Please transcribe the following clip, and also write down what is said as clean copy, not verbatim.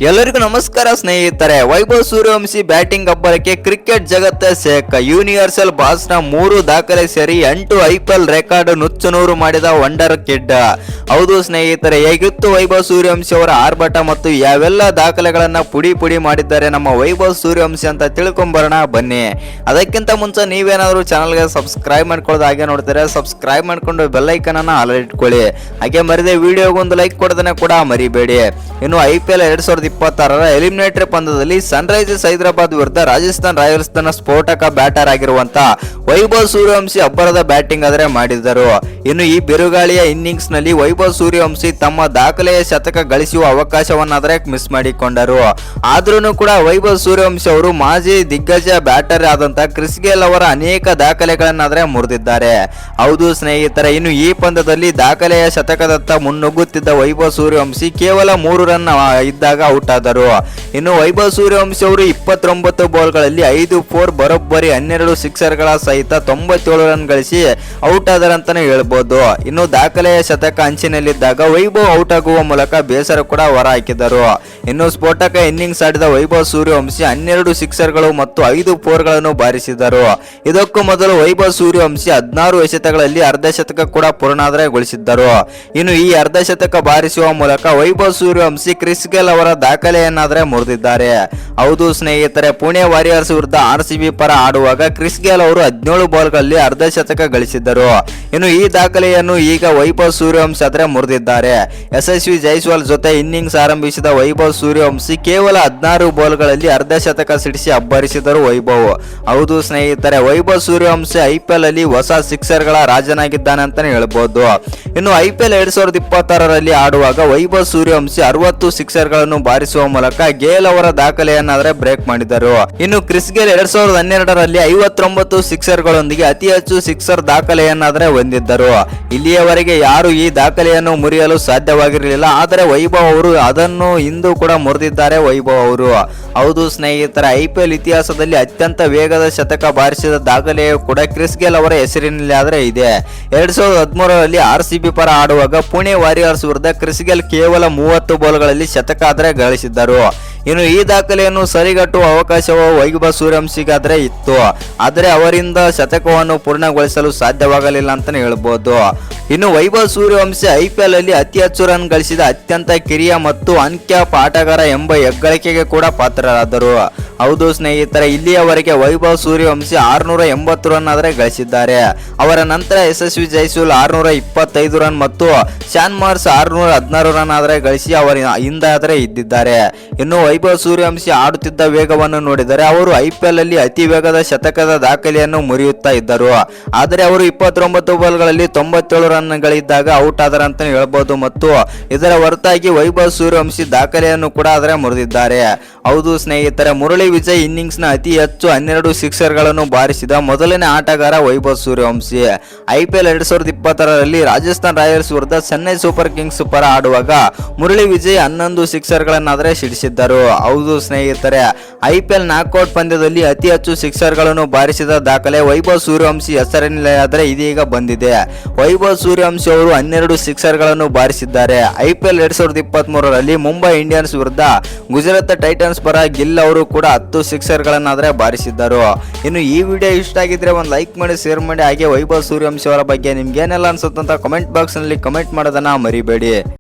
ಎಲ್ಲರಿಗೂ ನಮಸ್ಕಾರ ಸ್ನೇಹಿತರೆ. ವೈಭವ್ ಸೂರ್ಯವಂಶಿ ಬ್ಯಾಟಿಂಗ್ ಅಬ್ಬರಕ್ಕೆ ಕ್ರಿಕೆಟ್ ಜಗತ್ತ ಸೇಕ. ಯೂನಿವರ್ಸಲ್ ಬಾಸ್ ನ 3 ದಾಖಲೆ ಸೇರಿ 8 IPL ರೆಕಾರ್ಡ್ ನುಚ್ಚುನೂರು ಮಾಡಿದ ವಂಡರ್ ಕಿಡ್. ಹೌದು ಸ್ನೇಹಿತರೆ, ಹೇಗಿತ್ತು ವೈಭವ್ ಸೂರ್ಯವಂಶಿ ಅವರ ಆರ್ಭಟ ಮತ್ತು ಯಾವೆಲ್ಲ ದಾಖಲೆಗಳನ್ನ ಪುಡಿ ಮಾಡಿದ್ದಾರೆ ನಮ್ಮ ವೈಭವ್ ಸೂರ್ಯವಂಶಿ ಅಂತ ತಿಳ್ಕೊಂಬರೋಣ ಬನ್ನಿ. ಅದಕ್ಕಿಂತ ಮುಂಚೆ ನೀವೇನಾದರೂ ಚಾನಲ್ಗೆ ಸಬ್ಸ್ಕ್ರೈಬ್ ಮಾಡ್ಕೊಳ್ಳೋದು ಹಾಗೆ ನೋಡ್ತಾರೆ, ಸಬ್ಸ್ಕ್ರೈಬ್ ಮಾಡ್ಕೊಂಡು ಬೆಲ್ ಐಕನ್ ಅನ್ನ ಆಲ್ ಇಟ್ಕೊಳ್ಳಿ. ಹಾಗೆ ಮರಿದೆ ವಿಡಿಯೋಗೆ ಒಂದು ಲೈಕ್ ಕೊಡೋದನ್ನ ಕೂಡ ಮರಿಬೇಡಿ. ಇನ್ನು IPL 2026ರ ಎಲಿಮಿನೇಟರ್ ಪಂದ್ಯದಲ್ಲಿ ಸನ್ರೈಸರ್ಸ್ ಹೈದರಾಬಾದ್ ವಿರುದ್ಧ ರಾಜಸ್ಥಾನ್ ರಾಯಲ್ಸ್ ತನ್ನ ಸ್ಫೋಟಕ ಬ್ಯಾಟರ್ ಆಗಿರುವಂತ ವೈಭವ್ ಸೂರ್ಯವಂಶಿ ಅಬ್ಬರದ ಬ್ಯಾಟಿಂಗ್ ಆದರೆ ಮಾಡಿದ್ದರು. ಇನ್ನು ಈ ಬಿರುಗಾಳಿಯ ಇನ್ನಿಂಗ್ಸ್ ನಲ್ಲಿ ವೈಭವ್ ಸೂರ್ಯವಂಶಿ ತಮ್ಮ ದಾಖಲೆಯ ಶತಕ ಗಳಿಸುವ ಅವಕಾಶವನ್ನಾದರೆ ಮಿಸ್ ಮಾಡಿಕೊಂಡರು. ಆದ್ರೂ ಕೂಡ ವೈಭವ್ ಸೂರ್ಯವಂಶಿ ಅವರು ಮಾಜಿ ದಿಗ್ಗಜ ಬ್ಯಾಟರ್ ಆದಂತ ಕ್ರಿಸ್ ಗೇಲ್ ಅವರ ಅನೇಕ ದಾಖಲೆಗಳನ್ನಾದರೆ ಮುರಿದಿದ್ದಾರೆ. ಹೌದು ಸ್ನೇಹಿತರೆ, ಇನ್ನು ಈ ಪಂದ್ಯದಲ್ಲಿ ದಾಖಲೆಯ ಶತಕದತ್ತ ಮುನ್ನುಗ್ಗುತ್ತಿದ್ದ ವೈಭವ್ ಸೂರ್ಯವಂಶಿ ಕೇವಲ 3 ರನ್ ಇದ್ದಾಗ ಔಟ್ ಆದರು. ಇನ್ನು ವೈಭವ್ ಸೂರ್ಯವಂಶಿ ಅವರು 29 ಬಾಲ್ಗಳಲ್ಲಿ 5 4 ಬರೋಬ್ಬರಿ 12 ಸಿಕ್ಸರ್ಗಳ ಸಹಿತ 97 ರನ್ ಗಳಿಸಿ ಔಟ್ ಆದರಂತಾನೆ ಹೇಳ್ಬೋದು. ಇನ್ನು ದಾಖಲೆಯ ಶತಕ ಅಂಚಿನಲ್ಲಿದ್ದಾಗ ವೈಭವ್ ಔಟ್ ಆಗುವ ಮೂಲಕ ಬೇಸರ ಕೂಡ ಹೊರ ಹಾಕಿದರು. ಇನ್ನು ಸ್ಫೋಟಕ ಇನ್ನಿಂಗ್ಸ್ ಆಡಿದ ವೈಭವ್ ಸೂರ್ಯವಂಶಿ 12 ಸಿಕ್ಸರ್ಗಳು ಮತ್ತು 5 4ಗಳನ್ನು ಬಾರಿಸಿದರು. ಇದಕ್ಕೂ ಮೊದಲು ವೈಭವ್ ಸೂರ್ಯವಂಶಿ 16 ಎಸೆತಗಳಲ್ಲಿ ಅರ್ಧ ಶತಕ ಕೂಡ ಪೂರ್ಣಗೊಳಿಸಿದ್ದರು. ಇನ್ನು ಈ ಅರ್ಧ ಶತಕ ಬಾರಿಸುವ ಮೂಲಕ ವೈಭವ್ ಸೂರ್ಯವಂಶಿ ಕ್ರಿಸ್ ಗೇಲ್ ಅವರ ದಾಖಲೆಯನ್ನಾದರೆ ಮುರಿದಿದ್ದಾರೆ. ಹೌದು ಸ್ನೇಹಿತರೆ, ಪುಣೆ ವಾರಿಯರ್ಸ್ ವಿರುದ್ಧ RCB ಪರ ಆಡುವಾಗ ಕ್ರಿಸ್ ಗೇಲ್ ಅವರು 17 ಬಾಲ್ಗಳಲ್ಲಿ ಅರ್ಧ ಶತಕ ಗಳಿಸಿದ್ದರು. ಇನ್ನು ಈ ದಾಖಲೆಯನ್ನು ಈಗ ವೈಭವ್ ಸೂರ್ಯವಂಶಿ ಆದರೆ ಮುರಿದಿದ್ದಾರೆ. ಯಶಸ್ವಿ ಜೈಸ್ವಾಲ್ ಜೊತೆ ಇನ್ನಿಂಗ್ಸ್ ಆರಂಭಿಸಿದ ವೈಭವ್ ಸೂರ್ಯವಂಶಿ ಕೇವಲ 16 ಬಾಲ್ಗಳಲ್ಲಿ ಅರ್ಧ ಶತಕ ಸಿಡಿಸಿ ಅಬ್ಬರಿಸಿದರು ವೈಭವ್. ಹೌದು ಸ್ನೇಹಿತರೆ, ವೈಭವ್ ಸೂರ್ಯವಂಶಿ IPL ಅಲ್ಲಿ ಹೊಸ ಸಿಕ್ಸರ್ಗಳ ರಾಜನಾಗಿದ್ದಾನೆ ಅಂತಾನೆ ಹೇಳ್ಬೋದು. ಇನ್ನು IPL 2026ರಲ್ಲಿ ಆಡುವಾಗ ವೈಭವ್ ಸೂರ್ಯವಂಶಿ 60 ಸಿಕ್ಸರ್ಗಳನ್ನು ಬಾರಿಸುವ ಮೂಲಕ ಗೇಲ್ ಅವರ ದಾಖಲೆಯನ್ನಾದರೆ ಬ್ರೇಕ್ ಮಾಡಿದರು. ಇನ್ನು ಕ್ರಿಸ್ ಗೇಲ್ 2012ರಲ್ಲಿ 59 ಸಿಕ್ಸರ್ಗಳೊಂದಿಗೆ ಅತಿ ಹೆಚ್ಚು ಸಿಕ್ಸರ್ ದಾಖಲೆಯನ್ನಾದರೆ ಹೊಂದಿದ್ದರು. ಇಲ್ಲಿಯವರೆಗೆ ಯಾರು ಈ ದಾಖಲೆಯನ್ನು ಮುರಿಯಲು ಸಾಧ್ಯವಾಗಿರಲಿಲ್ಲ. ಆದರೆ ವೈಭವ್ ಅವರು ಅದನ್ನು ಇಂದು ಕೂಡ ಮುರಿದಿದ್ದಾರೆ ವೈಭವ್ ಅವರು. ಹೌದು ಸ್ನೇಹಿತರ, IPL ಇತಿಹಾಸದಲ್ಲಿ ಅತ್ಯಂತ ವೇಗದ ಶತಕ ಬಾರಿಸಿದ ದಾಖಲೆಯು ಕೂಡ ಕ್ರಿಸ್ ಗೇಲ್ ಅವರ ಹೆಸರಿನಲ್ಲಿ ಆದರೆ ಇದೆ. 2013ರಲ್ಲಿ RCB ಪರ ಆಡುವಾಗ ಪುಣೆ ವಾರಿಯರ್ಸ್ ವಿರುದ್ಧ ಕ್ರಿಸ್ ಗೇಲ್ ಕೇವಲ 30 ಬಾಲ್ಗಳಲ್ಲಿ ಶತಕ ಆದರೆ ಗಳಿಸಿದ್ದರು. ಇನ್ನು ಈ ದಾಖಲೆಯನ್ನು ಸರಿಗಟ್ಟುವ ಅವಕಾಶವು ವೈಭವ್ ಸೂರ್ಯವಂಶಿಗಾದ್ರೆ ಇತ್ತು. ಆದರೆ ಅವರಿಂದ ಶತಕವನ್ನು ಪೂರ್ಣಗೊಳಿಸಲು ಸಾಧ್ಯವಾಗಲಿಲ್ಲ ಅಂತಾನೆ ಹೇಳ್ಬೋದು. ಇನ್ನು ವೈಭವ್ ಸೂರ್ಯವಂಶಿ IPL ಅಲ್ಲಿ ಅತಿ ಹೆಚ್ಚು ರನ್ ಗಳಿಸಿದ ಅತ್ಯಂತ ಕಿರಿಯ ಮತ್ತು ಅನ್ಕ್ಯಾಪ್ ಆಟಗಾರ ಎಂಬ ಹೆಗ್ಗಳಿಕೆಗೆ ಕೂಡ ಪಾತ್ರರಾದರು. ಹೌದು ಸ್ನೇಹಿತರೆ, ಇಲ್ಲಿಯವರೆಗೆ ವೈಭವ್ ಸೂರ್ಯವಂಶಿ 680 ರನ್ ಆದರೆ ಗಳಿಸಿದ್ದಾರೆ. ಅವರ ನಂತರ ಯಶಸ್ವಿ ಜೈಸ್ವಾಲ್ 625 ರನ್ ಮತ್ತು ಶಾನ್ ಮಾರ್ಷ್ 616 ರನ್ ಆದರೆ ಗಳಿಸಿ ಅವರ ಹಿಂದೆ ಆದರೆ ಇದ್ದಿದ್ದಾರೆ. ಇನ್ನು ವೈಭವ್ ಸೂರ್ಯವಂಶಿ ಆಡುತ್ತಿದ್ದ ವೇಗವನ್ನು ನೋಡಿದರೆ ಅವರು IPL ಅಲ್ಲಿ ಅತಿ ವೇಗದ ಶತಕದ ದಾಖಲೆಯನ್ನು ಮುರಿಯುತ್ತಾ ಇದ್ದರು. ಆದರೆ ಅವರು 29 ಬಾಲ್ಗಳಲ್ಲಿ 97 ರನ್ಗಳಿದ್ದಾಗ ಔಟ್ ಆದರಂತ ಹೇಳ್ಬೋದು. ಮತ್ತು ಇದರ ಹೊರತಾಗಿ ವೈಭವ್ ಸೂರ್ಯವಂಶಿ ದಾಖಲೆಯನ್ನು ಕೂಡ ಆದರೆ ಮುರಿದಿದ್ದಾರೆ. ಹೌದು ಸ್ನೇಹಿತರೆ, ಮುರಳಿ ವಿಜಯ್ ಇನ್ನಿಂಗ್ಸ್ ನ ಅತಿ ಹೆಚ್ಚು 12 ಸಿಕ್ಸರ್ಗಳನ್ನು ಬಾರಿಸಿದ ಮೊದಲನೇ ಆಟಗಾರ ವೈಭವ್ ಸೂರ್ಯವಂಶಿ. IPL 2020ರಲ್ಲಿ ರಾಜಸ್ಥಾನ್ ರಾಯಲ್ಸ್ ವಿರುದ್ಧ ಚೆನ್ನೈ ಸೂಪರ್ ಕಿಂಗ್ಸ್ ಪರ ಆಡುವಾಗ ಮುರಳಿ ವಿಜಯ್ 11 ಸಿಕ್ಸರ್ಗಳನ್ನಾದರೆ ಸಿಡಿಸಿದ್ದರು. ಹೌದು ಸ್ನೇಹಿತರೆ, IPL ನಾಕ್ಔಟ್ ಪಂದ್ಯದಲ್ಲಿ ಅತಿ ಹೆಚ್ಚು ಸಿಕ್ಸರ್ಗಳನ್ನು ಬಾರಿಸಿದ ದಾಖಲೆ ವೈಭವ್ ಸೂರ್ಯವಂಶಿ ಹೆಸರಿನಲ್ಲಿ ಆದರೆ ಇದೀಗ ಬಂದಿದೆ. ವೈಭವ್ ಸೂರ್ಯವಂಶಿ ಅವರು 12 ಸಿಕ್ಸರ್ಗಳನ್ನು ಬಾರಿಸಿದ್ದಾರೆ. IPL 2023ರಲ್ಲಿ ಮುಂಬೈ ಇಂಡಿಯನ್ಸ್ ವಿರುದ್ಧ ಗುಜರಾತ್ ಟೈಟನ್ಸ್ ಪರ ಗಿಲ್ ಅವರು ಕೂಡ 10 ಸಿಕ್ಸರ್ಗಳನ್ನಾದರೆ ಬಾರಿಸಿದ್ದರು. ಇನ್ನು ಈ ವಿಡಿಯೋ ಇಷ್ಟ ಆಗಿದ್ರೆ ಒಂದು ಲೈಕ್ ಮಾಡಿ, ಶೇರ್ ಮಾಡಿ. ಹಾಗೆ ವೈಭವ್ ಸೂರ್ಯವಂಶಿ ಅವರ ಬಗ್ಗೆ ನಿಮ್ಗೆ ಏನೆಲ್ಲ ಅನ್ಸುತ್ತಂತ ಕಮೆಂಟ್ ಬಾಕ್ಸ್ ನಲ್ಲಿ ಕಮೆಂಟ್ ಮಾಡೋದನ್ನ ಮರಿಬೇಡಿ.